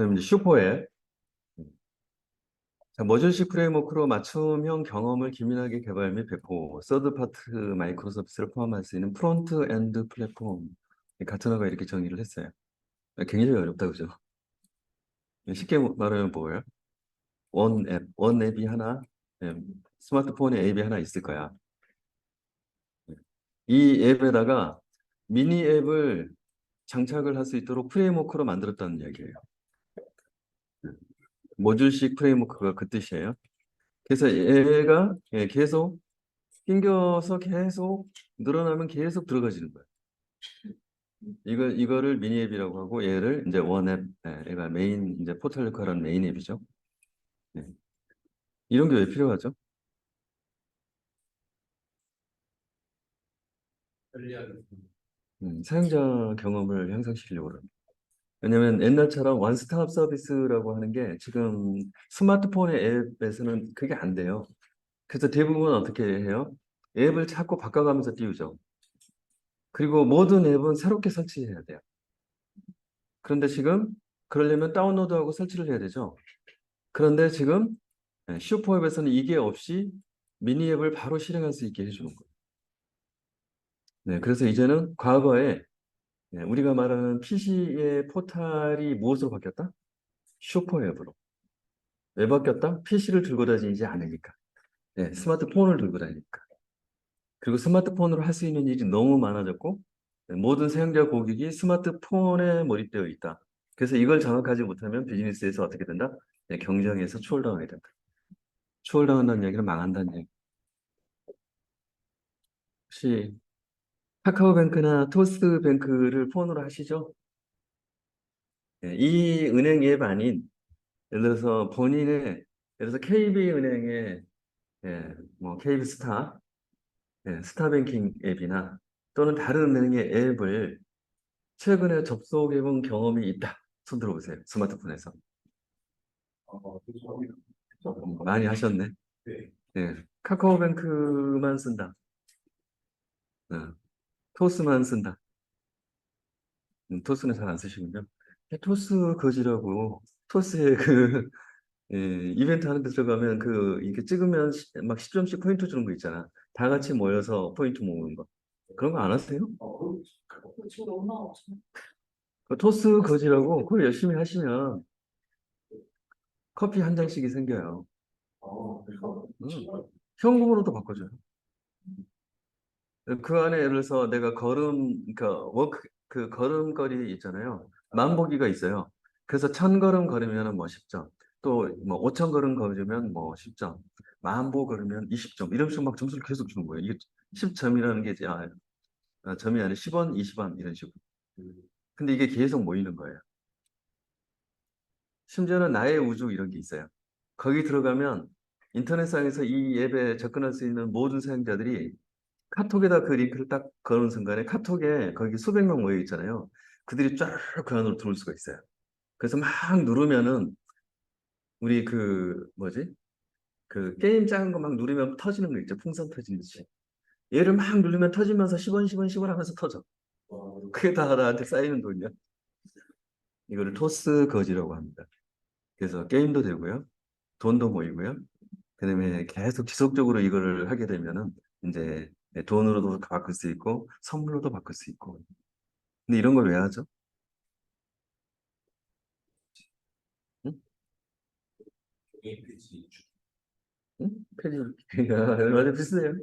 그다음에 이제 슈퍼앱. 자, 모듈식 프레임워크로 맞춤형 경험을 기민하게 개발 및 배포, 서드파트 마이크로 서비스를 포함할 수 있는 프론트 엔드 플랫폼. 가트너가 이렇게 정의를 했어요. 굉장히 어렵다, 그죠? 쉽게 말하면 뭐예요? 원 앱이 하나, 예, 스마트폰에 앱이 하나 있을 거야. 이 앱에다가 미니 앱을 장착을 할 수 있도록 프레임워크로 만들었다는 이야기예요. 모듈식 프레임워크가 그 뜻이에요. 그래서 얘가 계속 낑겨서 계속 늘어나면 계속 들어가지는 거예요. 이거를 미니 앱이라고 하고 얘를 이제 원 앱, 얘가 메인 이제 포털 역할하는 메인 앱이죠. 네. 이런 게 왜 필요하죠? 사용자 경험을 향상시키려고 그래요. 왜냐면 옛날처럼 원스톱 서비스라고 하는 게 지금 스마트폰의 앱에서는 그게 안 돼요. 그래서 대부분 어떻게 해요? 앱을 자꾸 바꿔가면서 띄우죠. 그리고 모든 앱은 새롭게 설치해야 돼요. 그런데 지금 그러려면 다운로드하고 설치를 해야 되죠. 그런데 지금 슈퍼앱에서는 이게 없이 미니 앱을 바로 실행할 수 있게 해주는 거예요. 네, 그래서 이제는 과거에 우리가 말하는 PC의 포탈이 무엇으로 바뀌었다? 슈퍼앱으로. 왜 바뀌었다? PC를 들고 다니지 않으니까. 네, 스마트폰을 들고 다니니까. 그리고 스마트폰으로 할 수 있는 일이 너무 많아졌고, 모든 사용자 고객이 스마트폰에 몰입되어 있다. 그래서 이걸 장악하지 못하면 비즈니스에서 어떻게 된다? 경쟁에서 추월당하게 된다. 추월당한다는 얘기는 망한다는 얘기. 혹시 카카오뱅크나 토스뱅크를 폰으로 하시죠? 이 은행 앱 아닌, 예를 들어서 본인의, 예를 들어서 KB은행의 뭐 KB스타, 스타뱅킹 앱이나 또는 다른 은행의 앱을 최근에 접속해본 경험이 있다. 손 들어보세요. 스마트폰에서. 많이 하셨네. 네. 카카오뱅크만 쓴다. 어, 토스만 쓴다. 토스는 잘 안 쓰시군요. 토스 거지라고 토스에 이벤트 하는 데 들어가면 이렇게 찍으면 막 10점씩 포인트 주는 거 있잖아. 다 같이 모여서 포인트 모으는 거. 그런 거 안 하세요? 그 토스 거지라고 그걸 열심히 하시면 커피 한 잔씩이 생겨요. 음. 현금으로도 바꿔줘요. 그 안에 예를 들어서 내가 그러니까 그 걸음걸이 있잖아요. 만보기가 있어요. 그래서 1000걸음 걸으면 뭐 10점. 또 뭐 5000걸음 걸으면 뭐 10점. 만보 걸으면 20점. 이런 식으로 막 점수를 계속 주는 거예요. 이게 10점이라는 게 이제 점이 아니라 10원, 20원 이런 식으로. 근데 이게 계속 모이는 거예요. 심지어는 나의 우주 이런 게 있어요. 거기 들어가면 인터넷상에서 이 앱에 접근할 수 있는 모든 사용자들이 카톡에다 그 링크를 딱 거는 순간에 카톡에 거기 수백 명 모여 있잖아요. 그들이 쫙 그 안으로 들어올 수가 있어요. 그래서 막 누르면은 우리 뭐지? 그 게임 작은 거 막 누르면 터지는 거 있죠. 풍선 터지듯이. 얘를 막 누르면 터지면서 10원, 10원, 10원 하면서 터져. 그게 다 나한테 쌓이는 돈이야. 이거를 토스 거지라고 합니다. 그래서 게임도 되고요. 돈도 모이고요. 그다음에 계속 지속적으로 이거를 하게 되면은 이제 돈으로도 바꿀 수 있고 선물로도 바꿀 수 있고. 근데 이런 걸 왜 하죠? 응? 응? 페이지 맞아 비슷해요.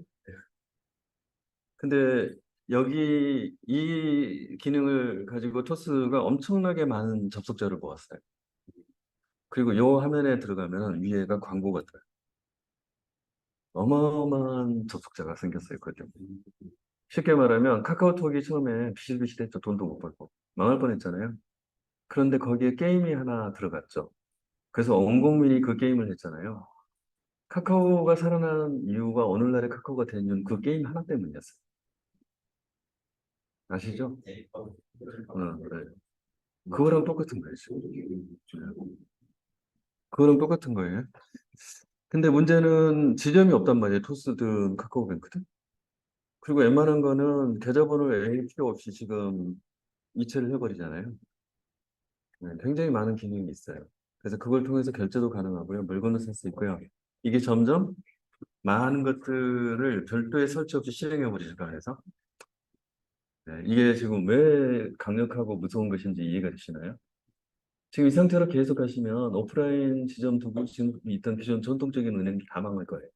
근데 여기 이 기능을 가지고 토스가 엄청나게 많은 접속자를 모았어요. 그리고 요 화면에 들어가면 위에가 광고가 떠요. 어마어마한 접속자가 생겼어요. 그죠? 쉽게 말하면 카카오톡이 처음에 비실비실했죠. 돈도 못 벌고 망할 뻔했잖아요. 그런데 거기에 게임이 하나 들어갔죠. 그래서 온 국민이 그 게임을 했잖아요. 카카오가 살아난 이유가 오늘날의 카카오가 된 이유는 그 게임 하나 때문이었어요. 아시죠? 네. 그거랑 똑같은 거예요, 지금. 그거랑 똑같은 거예요. 근데 문제는 지점이 없단 말이에요. 토스든 카카오뱅크든. 그리고 웬만한 거는 계좌번호를 A 필요 없이 지금 이체를 해버리잖아요. 네, 굉장히 많은 기능이 있어요. 그래서 그걸 통해서 결제도 가능하고요. 물건도 살 수 있고요. 이게 점점 많은 것들을 별도의 설치 없이 실행해 버리니까 해서 네, 이게 지금 왜 강력하고 무서운 것인지 이해가 되시나요? 지금 이 상태로 계속 하시면 오프라인 지점 두고 지금 있던 기존 전통적인 은행이 다 망할 거예요.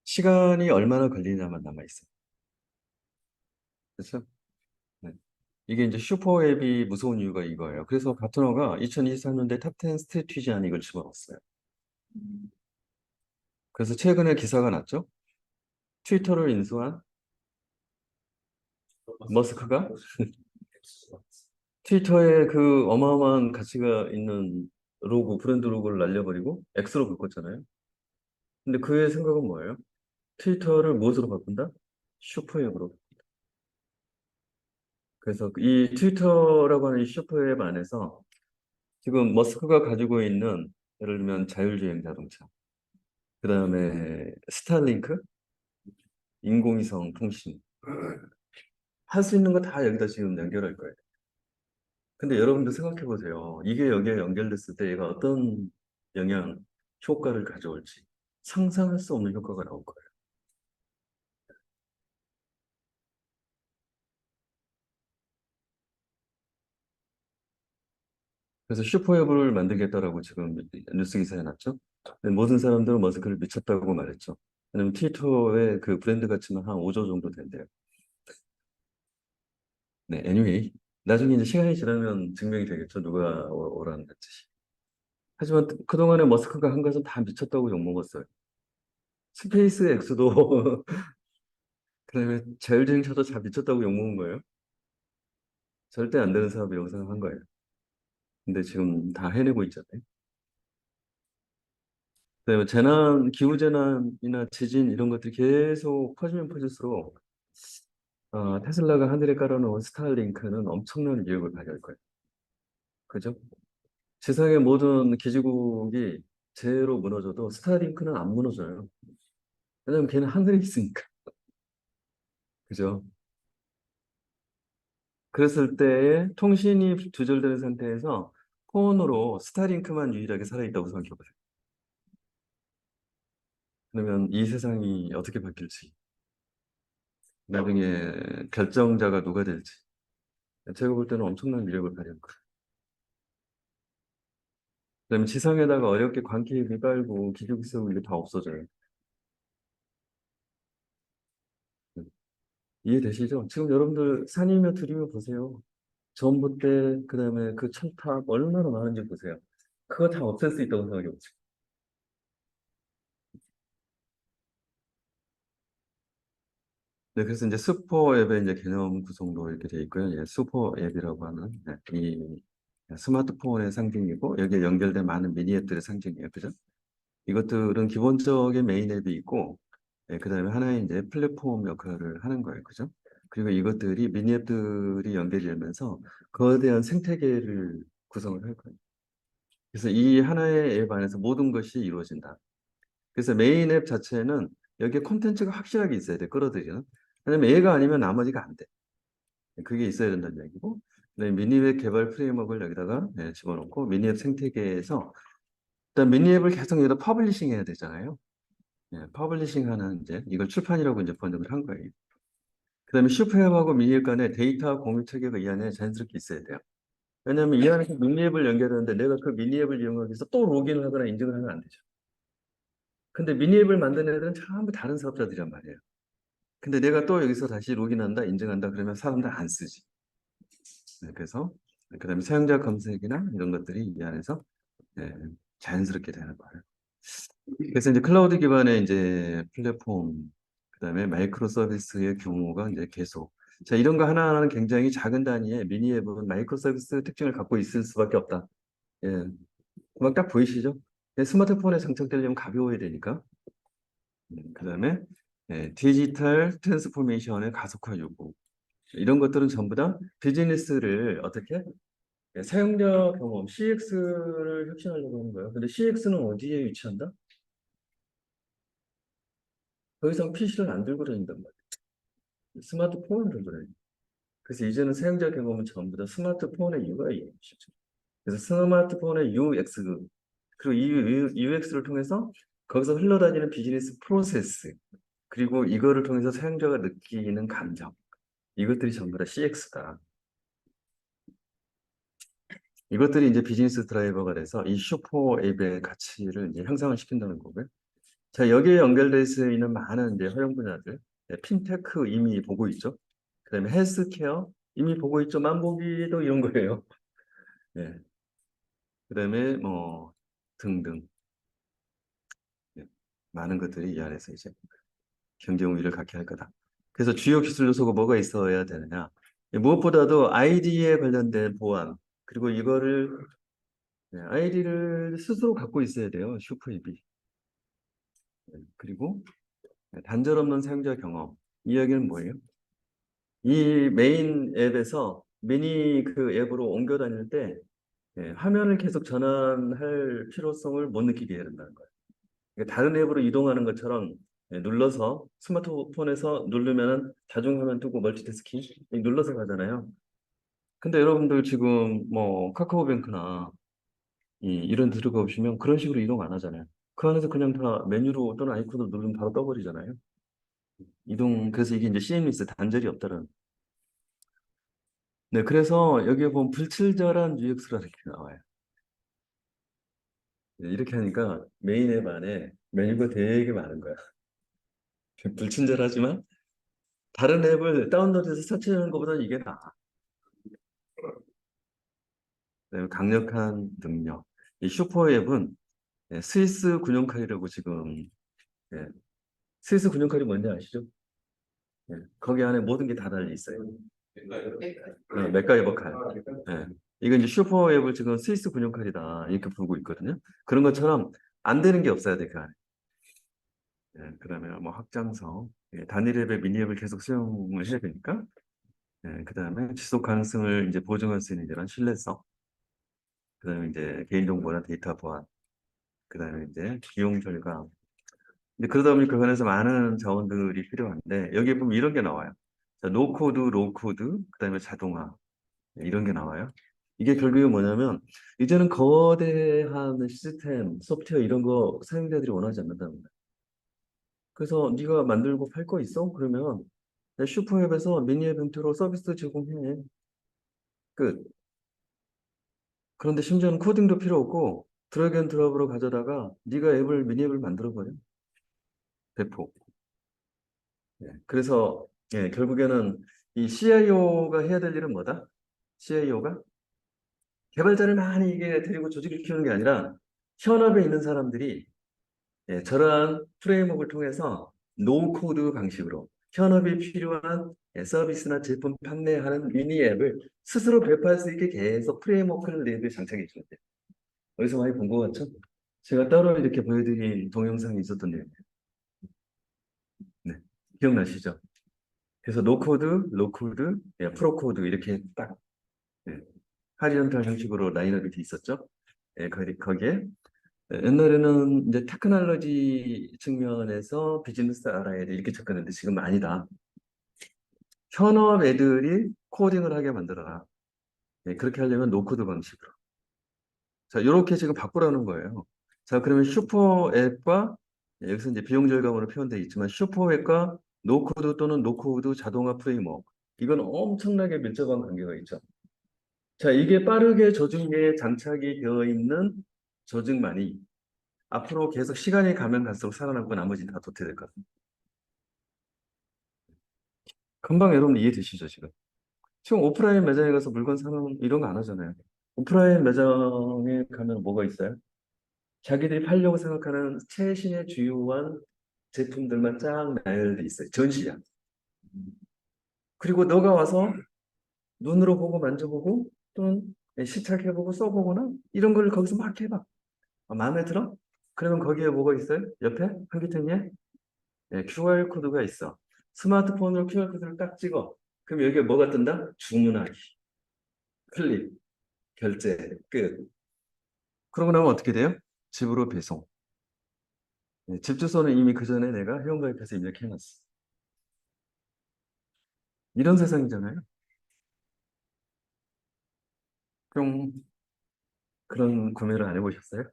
시간이 얼마나 걸리냐만 남아 있어요. 그렇죠? 네. 이게 이제 슈퍼 앱이 무서운 이유가 이거예요. 그래서 가트너가 2023년대 탑 10 스트래티지 안에 이걸 집어넣었어요. 그래서 최근에 기사가 났죠. 트위터를 인수한 머스크가 트위터에 그 어마어마한 가치가 있는 로고, 브랜드 로고를 날려버리고 X로 바꿨잖아요. 근데 그의 생각은 뭐예요? 트위터를 무엇으로 바꾼다? 슈퍼앱으로. 그래서 이 트위터라고 하는 이 슈퍼앱 안에서 지금 머스크가 가지고 있는 예를 들면 자율주행 자동차, 그 다음에 스타링크, 인공위성 통신, 할 수 있는 거 다 여기다 지금 연결할 거예요. 근데 여러분들 생각해 보세요. 이게 여기에 연결됐을 때 얘가 어떤 영향, 효과를 가져올지 상상할 수 없는 효과가 나올 거예요. 그래서 슈퍼앱을 만들겠다라고 지금 뉴스 기사에 났죠. 근데 모든 사람들은 머스크를 미쳤다고 말했죠. 왜냐면 트위터의 그 브랜드 가치는 한 5조 정도 된대요. 네, anyway. 나중에 이제 시간이 지나면 증명이 되겠죠. 누가 오라는 뜻이. 하지만 그동안에 머스크가 한 것은 다 미쳤다고 욕먹었어요. 스페이스 X도 그다음에 자율주행차도 다 미쳤다고 욕먹은 거예요. 절대 안 되는 사업이라고 생각한 거예요. 근데 지금 다 해내고 있잖아요. 그다음에 기후재난이나 지진 이런 것들이 계속 퍼지면 퍼질수록 테슬라가 하늘에 깔아놓은 스타링크는 엄청난 위력을 발휘할 거예요. 그죠? 세상의 모든 기지국이 재해로 무너져도 스타링크는 안 무너져요. 왜냐면 걔는 하늘에 있으니까. 그죠? 그랬을 때에 통신이 두절되는 상태에서 폰으로 스타링크만 유일하게 살아있다고 생각해보세요. 그러면 이 세상이 어떻게 바뀔지, 나중에 결정자가 누가 될지, 제가 볼 때는 엄청난 위력을 발휘할 거예요. 그다음에 지상에다가 어렵게 광기비 깔고 기죽 쓰고 이게 다 없어져요. 이해되시죠? 지금 여러분들 산이며 들이며 보세요. 전봇대, 그다음에 그 철탑 얼마나 많은지 보세요. 그거 다 없앨 수 있다고 생각해 보세요. 네, 그래서 이제 슈퍼 앱의 이제 개념 구성도 이렇게 돼 있고요. 예, 슈퍼 앱이라고 하는 이 스마트폰의 상징이고 여기에 연결된 많은 미니 앱들의 상징이에요. 그죠? 이것들은 기본적인 메인 앱이 있고, 그다음에 하나의 이제 플랫폼 역할을 하는 거예요. 그죠? 그리고 이것들이 미니 앱들이 연결이 되면서 거대한 생태계를 구성을 할 거예요. 그래서 이 하나의 앱 안에서 모든 것이 이루어진다. 그래서 메인 앱 자체는 여기에 콘텐츠가 확실하게 있어야 돼, 끌어들이는. 왜냐면 얘가 아니면 나머지가 안 돼. 그게 있어야 된다는 얘기고, 네, 미니앱 개발 프레임워크를 여기다가 집어넣고, 미니앱 생태계에서, 일단 미니앱을 계속 여기다 퍼블리싱 해야 되잖아요. 퍼블리싱 하는 이제, 이걸 출판이라고 이제 번역을 한 거예요. 그 다음에 슈퍼앱하고 미니앱 간에 데이터 공유 체계가 이 안에 자연스럽게 있어야 돼요. 왜냐하면 이 안에서 미니앱을 연결하는데 내가 그 미니앱을 이용하기 위해서 또 로그인을 하거나 인증을 하면 안 되죠. 근데 미니앱을 만드는 애들은 전부 다른 사업자들이란 말이에요. 근데 내가 또 여기서 다시 로그인한다, 인증한다 그러면 사람들 안 쓰지. 그래서 그다음에 사용자 검색이나 이런 것들이 이 안에서 네, 자연스럽게 되는 거예요. 그래서 이제 클라우드 기반의 이제 플랫폼, 그다음에 마이크로 서비스의 규모가 이제 계속 자 이런 거 하나하나는 굉장히 작은 단위의 미니 앱은 마이크로 서비스 특징을 갖고 있을 수밖에 없다. 예, 막 딱 보이시죠? 스마트폰에 장착되려면 가벼워야 되니까. 그다음에 디지털 트랜스포메이션의 가속화 요구. 이런 것들은 전부 다 비즈니스를 어떻게 사용자 경험 CX를 혁신하려고 하는 거예요. 근데 CX는 어디에 위치한다? 더 이상 PC를 안 들고 다닌단 말이에요. 스마트폰을 들고 다니는. 그래서 이제는 사용자 경험은 전부 다 스마트폰의 UI이죠. 그래서 스마트폰의 UX, 그리고 이 UX를 통해서 거기서 흘러다니는 비즈니스 프로세스, 그리고 이거를 통해서 사용자가 느끼는 감정, 이것들이 전부 다 CX다. 이것들이 이제 비즈니스 드라이버가 돼서 이 슈퍼 앱의 가치를 이제 향상을 시킨다는 거고요. 자, 여기에 연결될 수 있는 많은 이제 허용 분야들, 네, 핀테크 이미 보고 있죠. 그다음에 헬스케어 이미 보고 있죠. 만보기도 이런 거예요. 네. 그다음에 뭐 등등, 네. 많은 것들이 이 안에서 이제 경제 우위를 갖게 할 거다. 그래서 주요 기술 요소가 뭐가 있어야 되느냐? 무엇보다도 아이디에 관련된 보안, 그리고 이거를 네, 아이디를 스스로 갖고 있어야 돼요. 슈퍼앱이. 네, 그리고 단절 없는 사용자 경험. 이 이야기는 뭐예요? 이 메인 앱에서 미니 그 앱으로 옮겨 다닐 때 화면을 계속 전환할 필요성을 못 느끼게 해야 된다는 거예요. 그러니까 다른 앱으로 이동하는 것처럼 눌러서 스마트폰에서 누르면은 다중화면 뜨고 멀티태스킹 눌러서 가잖아요. 근데 여러분들 지금 뭐 카카오뱅크나 이런 들어가 보시면 그런 식으로 이동 안 하잖아요. 그 안에서 그냥 다 메뉴로 또는 아이콘으로 누르면 바로 떠버리잖아요. 그래서 이게 이제 CMS 단절이 없다는. 네, 그래서 여기에 보면 불친절한 UX라는 게 나와요. 네, 이렇게 하니까 메인 앱 안에 메뉴가 되게 많은 거야. 불친절하지만 다른 앱을 다운로드해서 설치하는 것보다는 이게 나아. 네, 강력한 능력. 이 슈퍼 앱은 스위스 군용칼이라고 지금, 예, 스위스 군용칼이 뭔지 아시죠? 거기 안에 모든 게 다 달려 있어요. 맥가이버 칼. 이건 이제 슈퍼 앱을 지금 스위스 군용칼이다 이렇게 부르고 있거든요. 그런 것처럼 안 되는 게 없어야 돼, 그 안에. 그다음에 뭐 확장성, 단일 앱의 미니 앱을 계속 사용을 해야 되니까. 그다음에 지속 가능성을 이제 보증할 수 있는 이런 신뢰성. 그다음에 이제 개인정보나 데이터 보안. 그다음에 이제 비용 절감. 근데 그러다 보니까 그 안에서 많은 자원들이 필요한데 여기 보면 이런 게 나와요. 자, 노코드, 로코드, 그다음에 자동화 이런 게 나와요. 이게 결국에 뭐냐면 이제는 거대한 시스템, 소프트웨어 이런 거 사용자들이 원하지 않는다는 거예요. 그래서 네가 만들고 팔 거 있어? 그러면 내 슈퍼앱에서 미니앱 형태로 서비스 제공해. 끝. 그런데 심지어는 코딩도 필요 없고 드래그 앤 드롭으로 가져다가 네가 앱을 미니앱을 만들어 버려. 대폭. 그래서 결국에는 이 CIO가 해야 될 일은 뭐다? CIO가 개발자를 많이 이게 데리고 조직을 키우는 게 아니라 현업에 있는 사람들이 저러한 프레임워크를 통해서 노코드 방식으로 현업이 필요한 서비스나 제품 판매하는 미니 앱을 스스로 배포할 수 있게 계속 프레임워크를 내부에 장착해 주는 요 어디서 많이 본 것 같죠? 제가 따로 이렇게 보여드린 동영상이 있었던 데 네. 기억나시죠? 그래서 노코드, 로코드, 프로코드 이렇게 딱 예, 하리전탈 형식으로 라인업이 돼 있었죠. 거기에 옛날에는 이제 테크놀로지 측면에서 비즈니스 알아야 돼 이렇게 접근했는데 지금 아니다. 현업 애들이 코딩을 하게 만들어라. 그렇게 하려면 노코드 방식으로. 자, 이렇게 지금 바꾸라는 거예요. 자, 그러면 슈퍼 앱과 여기서 이제 비용 절감으로 표현되어 있지만 슈퍼 앱과 노코드 또는 노코드 자동화 프레임워크 이건 엄청나게 밀접한 관계가 있죠. 자, 이게 빠르게 조직에 장착이 되어 있는 조직만이 앞으로 계속 시간이 가면 갈수록 살아남고 나머지는 다 도태될 것 같습니다. 금방 여러분 이해되시죠, 지금? 지금 오프라인 매장에 가서 물건 사면 이런 거 안 하잖아요. 오프라인 매장에 가면 뭐가 있어요? 자기들이 팔려고 생각하는 최신의 주요한 제품들만 쫙 나열돼 있어요. 전시야. 그리고 너가 와서 눈으로 보고 만져보고 또는 시착해보고 써보거나 이런 걸 거기서 막 해봐. 마음에 들어? 그러면 거기에 뭐가 있어요? 옆에 한기통에 QR 코드가 있어. 스마트폰으로 QR 코드를 딱 찍어. 그럼 여기에 뭐가 뜬다? 주문하기, 클릭, 결제, 끝. 그러고 나면 어떻게 돼요? 집으로 배송. 집 주소는 이미 그 전에 내가 회원가입해서 입력해놨어. 이런 세상이잖아요. 뿅. 그런 구매를 안 해보셨어요?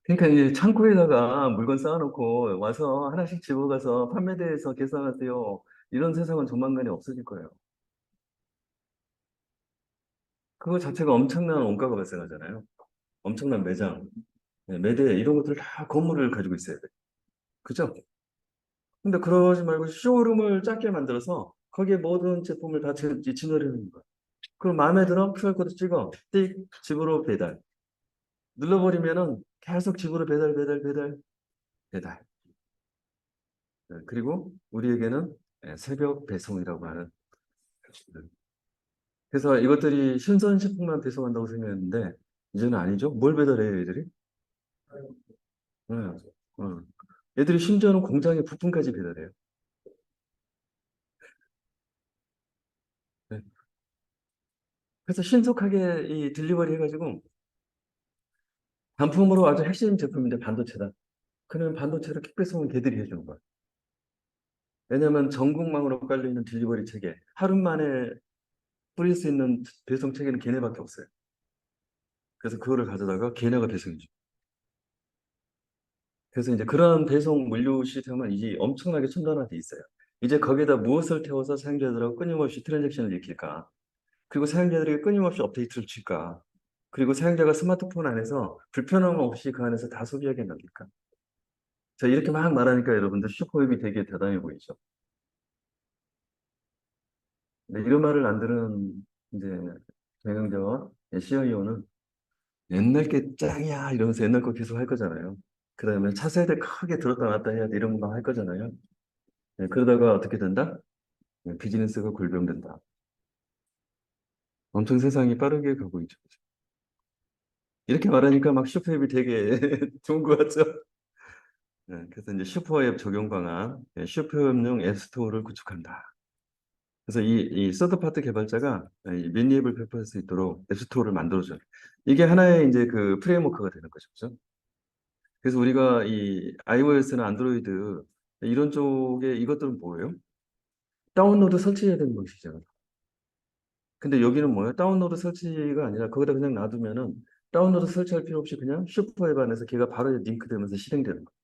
그러니까 이 창고에다가 물건 쌓아놓고 와서 하나씩 집어가서 판매대에서 계산하세요. 이런 세상은 조만간에 없어질 거예요. 그거 자체가 엄청난 원가가 발생하잖아요. 엄청난 매장, 네, 매대 이런 것들 다 건물을 가지고 있어야 돼. 그죠? 근데 그러지 말고 쇼룸을 작게 만들어서 거기에 모든 제품을 다 진열해 놓는 거야. 그럼 마음에 들어? QR코드 찍어. 띡 집으로 배달. 눌러버리면은 계속 집으로 배달, 배달, 배달, 배달. 네, 그리고 우리에게는 새벽 배송이라고 하는. 그래서 이것들이 신선식품만 배송한다고 생각했는데 이제는 아니죠. 뭘 배달해요, 얘들이? 네. 어. 얘들이 심지어는 공장에 부품까지 배달해요. 네. 그래서 신속하게 이 딜리버리 해가지고 단품으로 아주 핵심 제품인데 반도체다. 그러면 반도체를 킥배송은 걔들이 해주는 거야. 왜냐하면 전국망으로 깔려있는 딜리버리 체계, 하루 만에 뿌릴 수 있는 배송 체계는 걔네밖에 없어요. 그래서 그거를 가져다가 걔네가 배송해줘. 그래서 이제 그런 배송 물류 시스템은 이제 엄청나게 첨단화돼 있어요. 이제 거기에다 무엇을 태워서 사용자들하고 끊임없이 트랜잭션을 일으킬까? 그리고 사용자들에게 끊임없이 업데이트를 칠까? 그리고 사용자가 스마트폰 안에서 불편함 없이 그 안에서 다 소비하게 만들까? 자, 이렇게 막 말하니까 여러분들 슈퍼웹이 되게 대단해 보이죠? 근데 이런 말을 안 들은 이제 경영자와 CIO는 옛날 게 짱이야 이러면서 옛날 거 계속 할 거잖아요. 그다음에 차세대 크게 들었다 놨다 해야 돼 이런 거 할 거잖아요. 네, 그러다가 어떻게 된다? 네, 비즈니스가 골병된다. 엄청 세상이 빠르게 가고 있죠. 이렇게 말하니까 막 슈퍼앱이 되게 좋은 것 같죠? 네, 그래서 이제 슈퍼앱 적용 방안, 네, 슈퍼앱용 앱스토어를 구축한다. 그래서 이 서드파트 개발자가 이 미니앱을 배포할 수 있도록 앱스토어를 만들어줘요. 이게 하나의 이제 그 프레임워크가 되는 거죠. 그죠? 그래서 우리가 이 iOS나 안드로이드 이런 쪽에 이것들은 뭐예요? 다운로드 설치해야 되는 것이죠. 근데 여기는 뭐예요? 다운로드 설치가 아니라 거기다 그냥 놔두면은 다운로드 설치할 필요 없이 그냥 슈퍼 앱 안에서 걔가 바로 링크되면서 실행되는 거예요.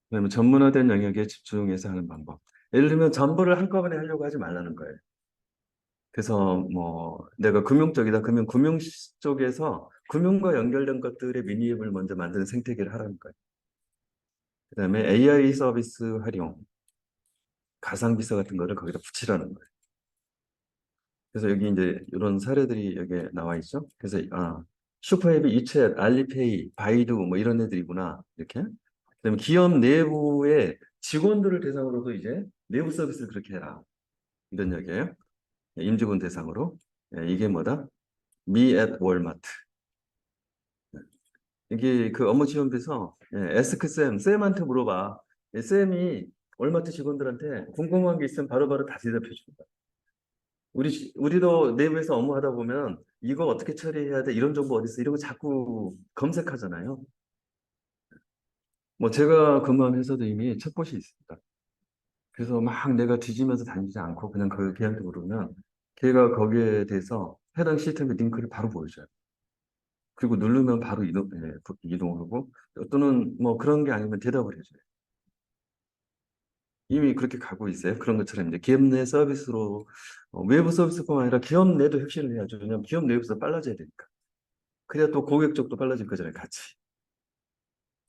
그러면 전문화된 영역에 집중해서 하는 방법. 예를 들면 전부를 한꺼번에 하려고 하지 말라는 거예요. 그래서 뭐 내가 금융 쪽이다. 그러면 금융 쪽에서 금융과 연결된 것들의 미니앱을 먼저 만드는 생태계를 하라는 거예요. 그다음에 AI 서비스 활용, 가상비서 같은 거를 거기다 붙이라는 거예요. 그래서 여기 이제 이런 사례들이 여기에 나와 있죠. 그래서 슈퍼앱이 이챗, 알리페이, 바이두 뭐 이런 애들이구나 이렇게. 그다음에 기업 내부의 직원들을 대상으로도 이제 내부 서비스를 그렇게 해라 이런 얘기예요. 임직원 대상으로. 이게 뭐다? 미 앳 월마트. 이게 그 업무 지원비서 에스크 쌤한테 물어봐. 쌤이 월마트 직원들한테 궁금한 게 있으면 바로바로 다 대답해 준다. 우리도 내부에서 업무하다 보면 이거 어떻게 처리해야 돼? 이런 정보 어디 있어? 이런 거 자꾸 검색하잖아요. 뭐 제가 근무한 회사도 이미 챗봇이 있습니다. 그래서 막 내가 뒤지면서 다니지 않고 그냥 그 걔한테 물으면 걔가 거기에 대해서 해당 시스템의 링크를 바로 보여줘요. 그리고 누르면 바로 이동하고 또는 뭐 그런 게 아니면 대답을 해줘요. 이미 그렇게 가고 있어요. 그런 것처럼 이제 기업 내 서비스로 외부 서비스뿐만 아니라 기업 내도 혁신을 해야죠. 왜냐하면 기업 내부에서 빨라져야 되니까. 그래야 또 고객 쪽도 빨라질 거잖아요. 같이.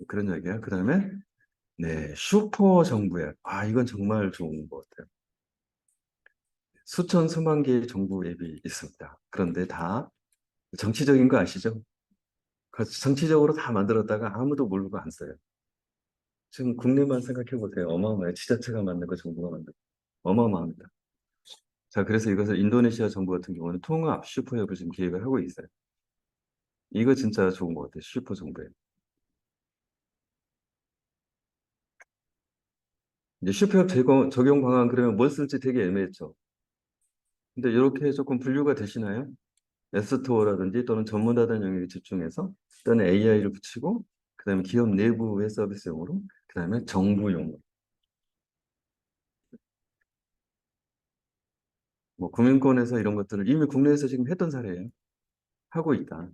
그런 얘기야. 그다음에 네, 슈퍼 정부 앱. 이건 정말 좋은 것 같아요. 수천 수만 개의 정부 앱이 있습니다. 그런데 다 정치적인 거 아시죠? 그 정치적으로 다 만들었다가 아무도 모르고 안 써요. 지금 국내만 생각해 보세요. 어마어마해요. 지자체가 만든 거 정부가 만든 거. 어마어마합니다. 자, 그래서 이것을 인도네시아 정부 같은 경우는 통합 슈퍼앱을 지금 기획을 하고 있어요. 이거 진짜 좋은 것 같아요. 슈퍼 정부앱. 이제 슈퍼앱 적용 방안 그러면 뭘 쓸지 되게 애매했죠. 근데 이렇게 조금 분류가 되시나요? 앱스토어라든지 또는 전문화된 영역에 집중해서 또는 AI를 붙이고 그다음에 기업 내부의 서비스용으로 그다음에 정부용으로 구민권에서 이런 것들을 이미 국내에서 지금 했던 사례예요. 하고 있다.